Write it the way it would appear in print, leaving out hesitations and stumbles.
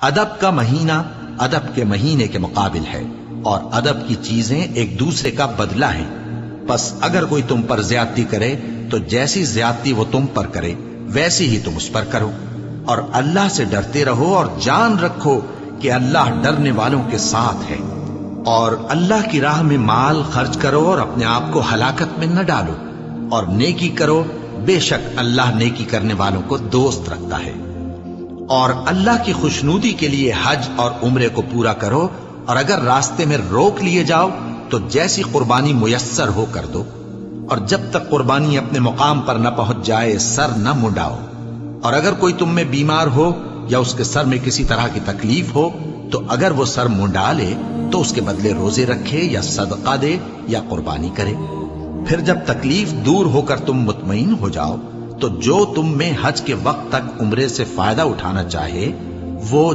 ادب کا مہینہ ادب کے مہینے کے مقابل ہے، اور ادب کی چیزیں ایک دوسرے کا بدلہ ہیں۔ پس اگر کوئی تم پر زیادتی کرے تو جیسی زیادتی وہ تم پر کرے ویسی ہی تم اس پر کرو، اور اللہ سے ڈرتے رہو اور جان رکھو کہ اللہ ڈرنے والوں کے ساتھ ہے۔ اور اللہ کی راہ میں مال خرچ کرو اور اپنے آپ کو ہلاکت میں نہ ڈالو، اور نیکی کرو، بے شک اللہ نیکی کرنے والوں کو دوست رکھتا ہے۔ اور اللہ کی خوشنودی کے لیے حج اور عمرے کو پورا کرو، اور اگر راستے میں روک لیے جاؤ تو جیسی قربانی میسر ہو کر دو، اور جب تک قربانی اپنے مقام پر نہ پہنچ جائے سر نہ منڈاؤ۔ اور اگر کوئی تم میں بیمار ہو یا اس کے سر میں کسی طرح کی تکلیف ہو تو اگر وہ سر منڈا لے تو اس کے بدلے روزے رکھے یا صدقہ دے یا قربانی کرے۔ پھر جب تکلیف دور ہو کر تم مطمئن ہو جاؤ تو جو تم میں حج کے وقت تک عمرے سے فائدہ اٹھانا چاہے وہ